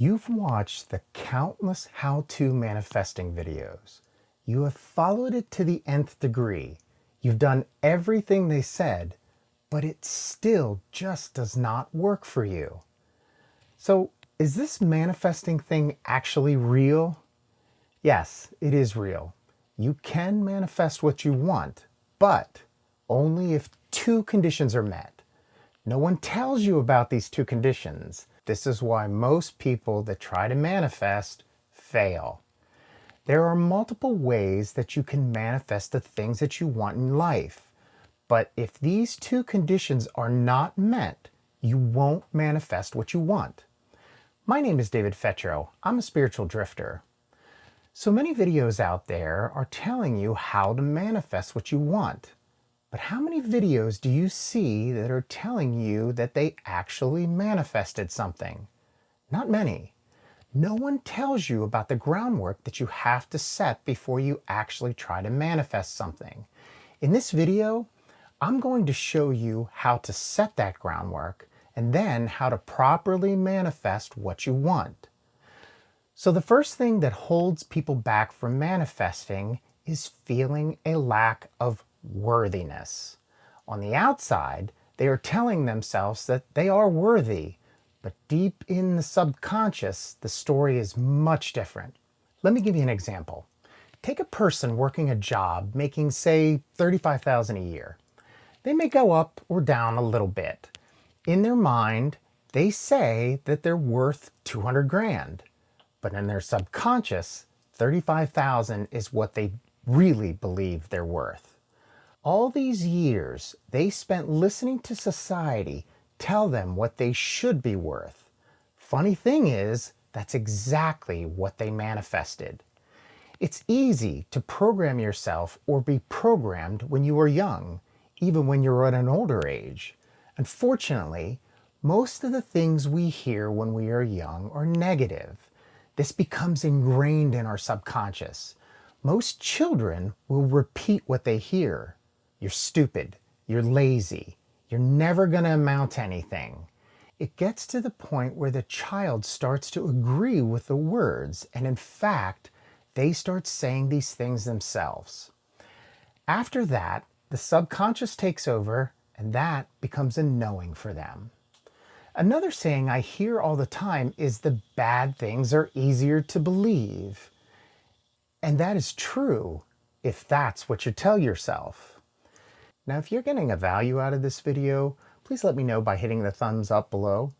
You've watched the countless how-to manifesting videos. You have followed it to the nth degree. You've done everything they said, but it still just does not work for you. So, is this manifesting thing actually real? Yes, it is real. You can manifest what you want, but only if two conditions are met. No one tells you about these two conditions. This is why most people that try to manifest fail. There are multiple ways that you can manifest the things that you want in life. But if these two conditions are not met, you won't manifest what you want. My name is David Fetro. I'm a spiritual drifter. So many videos out there are telling you how to manifest what you want. But how many videos do you see that are telling you that they actually manifested something? Not many. No one tells you about the groundwork that you have to set before you actually try to manifest something. In this video, I'm going to show you how to set that groundwork and then how to properly manifest what you want. So the first thing that holds people back from manifesting is feeling a lack of worthiness. On the outside, they are telling themselves that they are worthy, but deep in the subconscious, the story is much different. Let me give you an example. Take a person working a job making, say, $35,000 a year. They may go up or down a little bit. In their mind, they say that they're worth 200 grand, but in their subconscious, 35,000 is what they really believe they're worth. All these years they spent listening to society tell them what they should be worth. Funny thing is, that's exactly what they manifested. It's easy to program yourself or be programmed when you are young, even when you're at an older age. Unfortunately, most of the things we hear when we are young are negative. This becomes ingrained in our subconscious. Most children will repeat what they hear. You're stupid, you're lazy, you're never going to amount to anything. It gets to the point where the child starts to agree with the words, and in fact, they start saying these things themselves. After that, the subconscious takes over, and that becomes a knowing for them. Another saying I hear all the time is the bad things are easier to believe. And that is true if that's what you tell yourself. Now, if you're getting a value out of this video, please let me know by hitting the thumbs up below.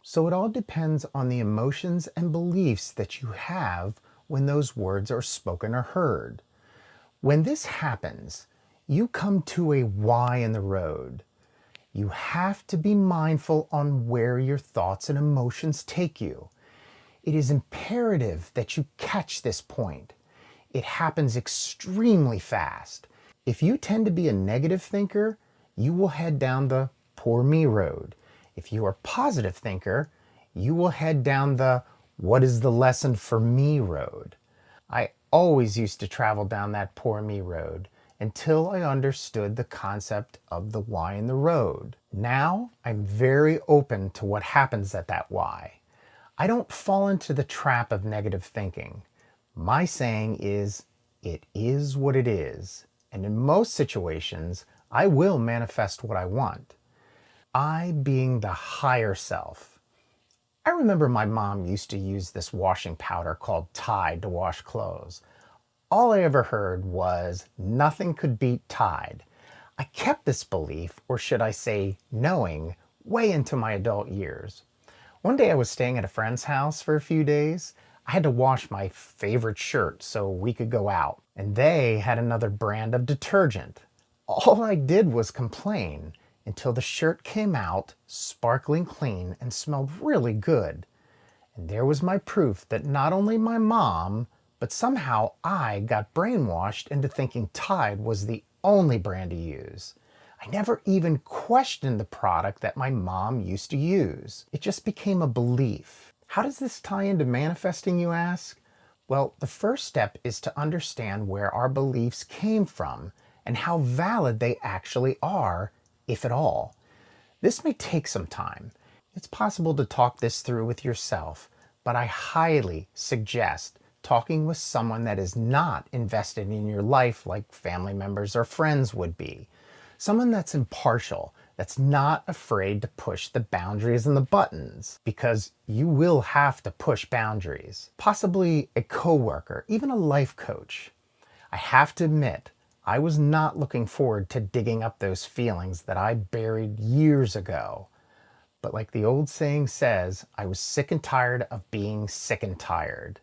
So it all depends on the emotions and beliefs that you have when those words are spoken or heard. When this happens, you come to a why in the road. You have to be mindful on where your thoughts and emotions take you. It is imperative that you catch this point. It happens extremely fast. If you tend to be a negative thinker, you will head down the poor me road. If you are a positive thinker, you will head down the what is the lesson for me road. I always used to travel down that poor me road until I understood the concept of the why in the road. Now I'm very open to what happens at that why. I don't fall into the trap of negative thinking. My saying is, it is what it is. And in most situations, I will manifest what I want. I being the higher self. I remember my mom used to use this washing powder called Tide to wash clothes. All I ever heard was nothing could beat Tide. I kept this belief, or should I say knowing, way into my adult years. One day I was staying at a friend's house for a few days. I had to wash my favorite shirt so we could go out, and they had another brand of detergent. All I did was complain until the shirt came out sparkling clean and smelled really good. And there was my proof that not only my mom, but somehow I got brainwashed into thinking Tide was the only brand to use. I never even questioned the product that my mom used to use. It just became a belief. How does this tie into manifesting, you ask? Well, the first step is to understand where our beliefs came from and how valid they actually are, if at all. This may take some time. It's possible to talk this through with yourself, but I highly suggest talking with someone that is not invested in your life like family members or friends would be. Someone that's impartial, that's not afraid to push the boundaries and the buttons, because you will have to push boundaries. Possibly a coworker, even a life coach. I have to admit, I was not looking forward to digging up those feelings that I buried years ago. But like the old saying says, I was sick and tired of being sick and tired.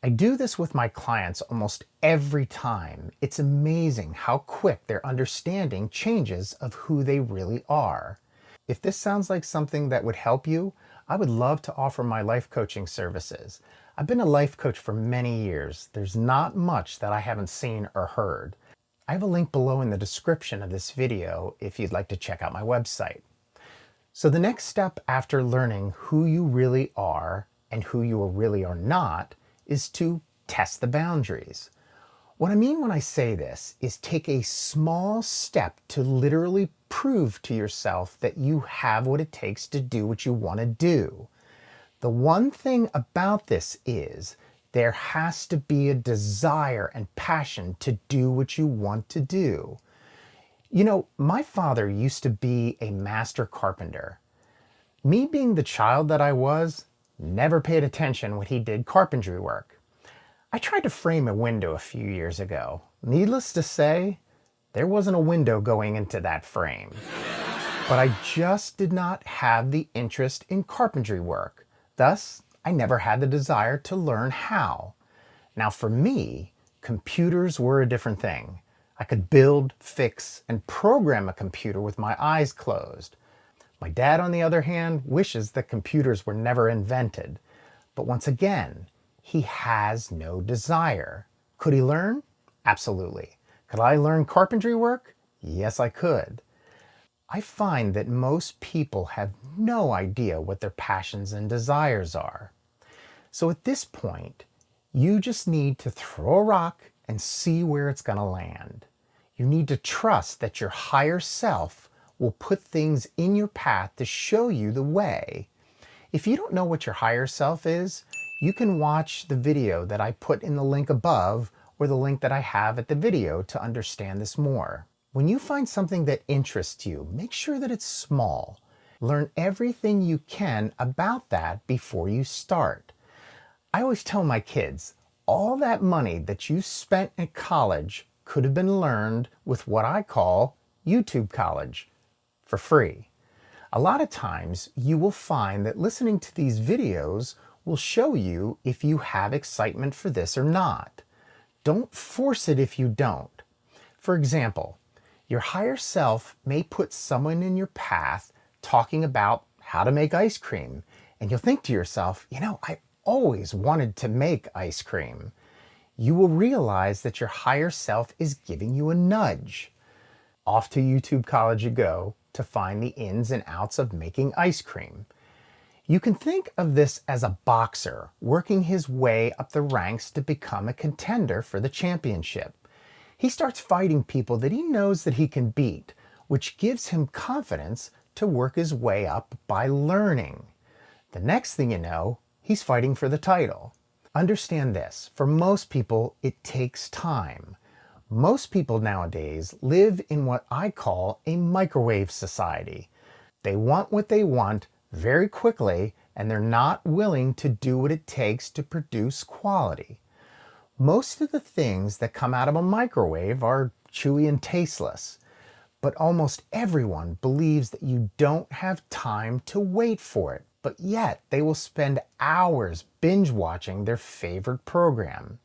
I do this with my clients almost every time. It's amazing how quick their understanding changes of who they really are. If this sounds like something that would help you, I would love to offer my life coaching services. I've been a life coach for many years. There's not much that I haven't seen or heard. I have a link below in the description of this video if you'd like to check out my website. So the next step after learning who you really are and who you really are not is to test the boundaries. What I mean when I say this is take a small step to literally prove to yourself that you have what it takes to do what you want to do. The one thing about this is there has to be a desire and passion to do what you want to do. You know, my father used to be a master carpenter. Me being the child that I was, never paid attention when he did carpentry work. I tried to frame a window a few years ago. Needless to say, there wasn't a window going into that frame. But I just did not have the interest in carpentry work. Thus, I never had the desire to learn how. Now for me, computers were a different thing. I could build, fix, and program a computer with my eyes closed. My dad, on the other hand, wishes that computers were never invented. But once again, he has no desire. Could he learn? Absolutely. Could I learn carpentry work? Yes, I could. I find that most people have no idea what their passions and desires are. So at this point, you just need to throw a rock and see where it's going to land. You need to trust that your higher self will put things in your path to show you the way. If you don't know what your higher self is, you can watch the video that I put in the link above or the link that I have at the video to understand this more. When you find something that interests you, make sure that it's small. Learn everything you can about that before you start. I always tell my kids, all that money that you spent at college could have been learned with what I call YouTube college, for free. A lot of times you will find that listening to these videos will show you if you have excitement for this or not. Don't force it if you don't. For example, your higher self may put someone in your path talking about how to make ice cream, and you'll think to yourself, I always wanted to make ice cream. You will realize that your higher self is giving you a nudge. Off to YouTube college you go to find the ins and outs of making ice cream. You can think of this as a boxer working his way up the ranks to become a contender for the championship. He starts fighting people that he knows that he can beat, which gives him confidence to work his way up by learning. The next thing you know, he's fighting for the title. Understand this, for most people, it takes time. Most people nowadays live in what I call a microwave society. They want what they want very quickly, and they're not willing to do what it takes to produce quality. Most of the things that come out of a microwave are chewy and tasteless, but almost everyone believes that you don't have time to wait for it, but yet they will spend hours binge watching their favorite program.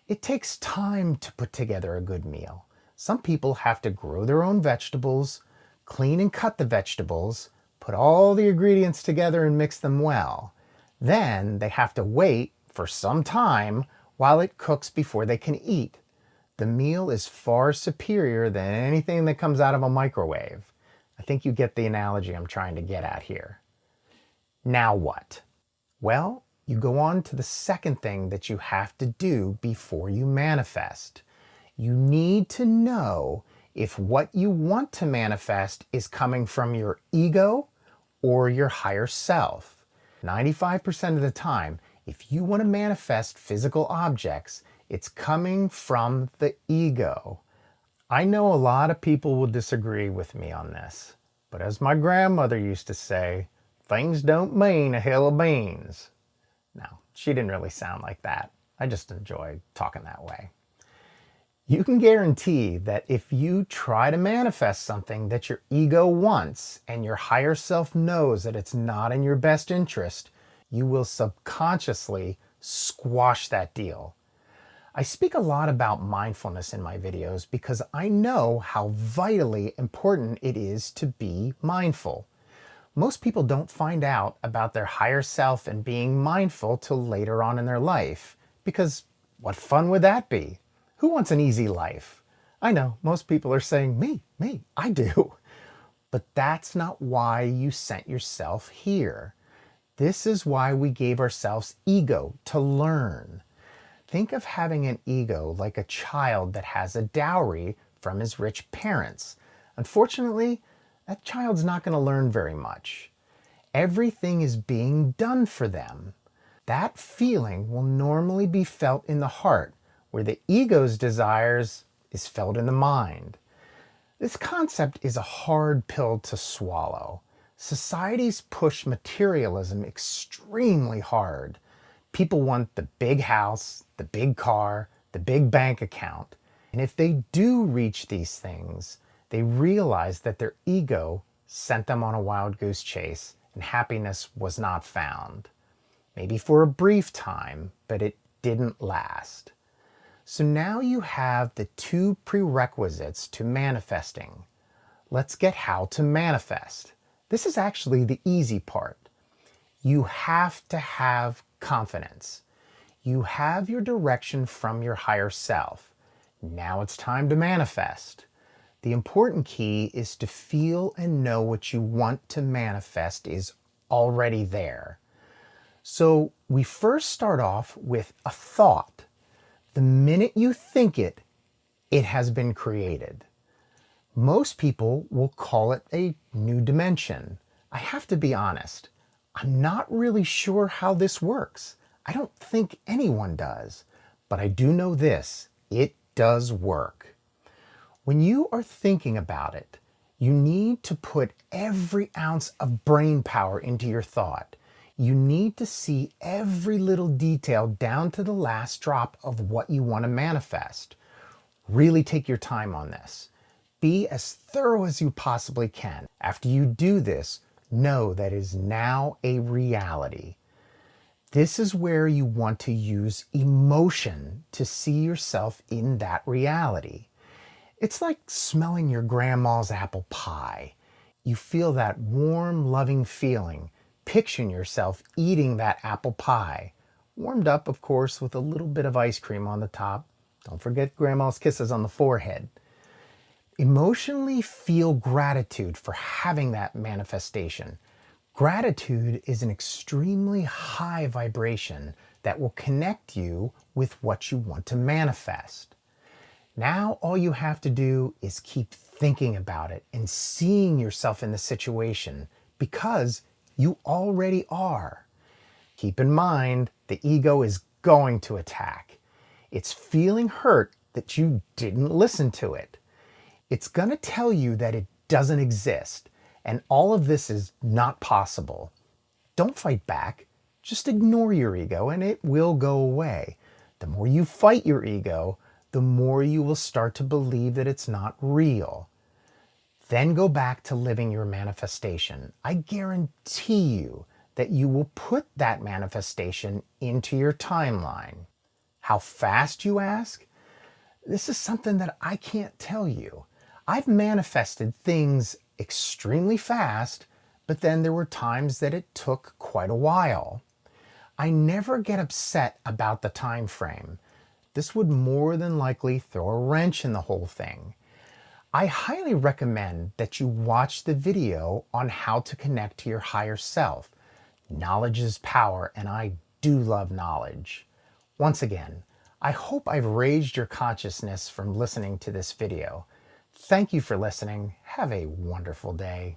It takes time to put together a good meal. Some people have to grow their own vegetables, clean and cut the vegetables, put all the ingredients together and mix them well. Then they have to wait for some time while it cooks before they can eat. The meal is far superior than anything that comes out of a microwave. I think you get the analogy I'm trying to get at here. Now what? Well, you go on to the second thing that you have to do before you manifest. You need to know if what you want to manifest is coming from your ego or your higher self. 95% of the time, if you want to manifest physical objects, it's coming from the ego. I know a lot of people will disagree with me on this, but as my grandmother used to say, things don't mean a hill of beans. Now, she didn't really sound like that. I just enjoy talking that way. You can guarantee that if you try to manifest something that your ego wants and your higher self knows that it's not in your best interest, you will subconsciously squash that deal. I speak a lot about mindfulness in my videos because I know how vitally important it is to be mindful. Most people don't find out about their higher self and being mindful till later on in their life, because what fun would that be? Who wants an easy life? I know, most people are saying, me, I do. But that's not why you sent yourself here. This is why we gave ourselves ego, to learn. Think of having an ego like a child that has a dowry from his rich parents. Unfortunately, that child's not going to learn very much. Everything is being done for them. That feeling will normally be felt in the heart, where the ego's desires is felt in the mind. This concept is a hard pill to swallow. Societies push materialism extremely hard. People want the big house, the big car, the big bank account. And if they do reach these things, they realize that their ego sent them on a wild goose chase and happiness was not found. Maybe for a brief time, but it didn't last. So now you have the two prerequisites to manifesting. Let's get how to manifest. This is actually the easy part. You have to have confidence. You have your direction from your higher self. Now it's time to manifest. The important key is to feel and know what you want to manifest is already there. So we first start off with a thought. The minute you think it, it has been created. Most people will call it a new dimension. I have to be honest. I'm not really sure how this works. I don't think anyone does. But I do know this. It does work. When you are thinking about it, you need to put every ounce of brain power into your thought. You need to see every little detail down to the last drop of what you want to manifest. Really take your time on this. Be as thorough as you possibly can. After you do this, know that it is now a reality. This is where you want to use emotion to see yourself in that reality. It's like smelling your grandma's apple pie. You feel that warm, loving feeling, picturing yourself eating that apple pie. Warmed up, of course, with a little bit of ice cream on the top. Don't forget grandma's kisses on the forehead. Emotionally feel gratitude for having that manifestation. Gratitude is an extremely high vibration that will connect you with what you want to manifest. Now all you have to do is keep thinking about it and seeing yourself in the situation because you already are. Keep in mind, the ego is going to attack. It's feeling hurt that you didn't listen to it. It's going to tell you that it doesn't exist and all of this is not possible. Don't fight back. Just ignore your ego and it will go away. The more you fight your ego, the more you will start to believe that it's not real. Then go back to living your manifestation. I guarantee you that you will put that manifestation into your timeline. How fast, you ask? This is something that I can't tell you. I've manifested things extremely fast, but then there were times that it took quite a while. I never get upset about the time frame. This would more than likely throw a wrench in the whole thing. I highly recommend that you watch the video on how to connect to your higher self. Knowledge is power, and I do love knowledge. Once again, I hope I've raised your consciousness from listening to this video. Thank you for listening. Have a wonderful day.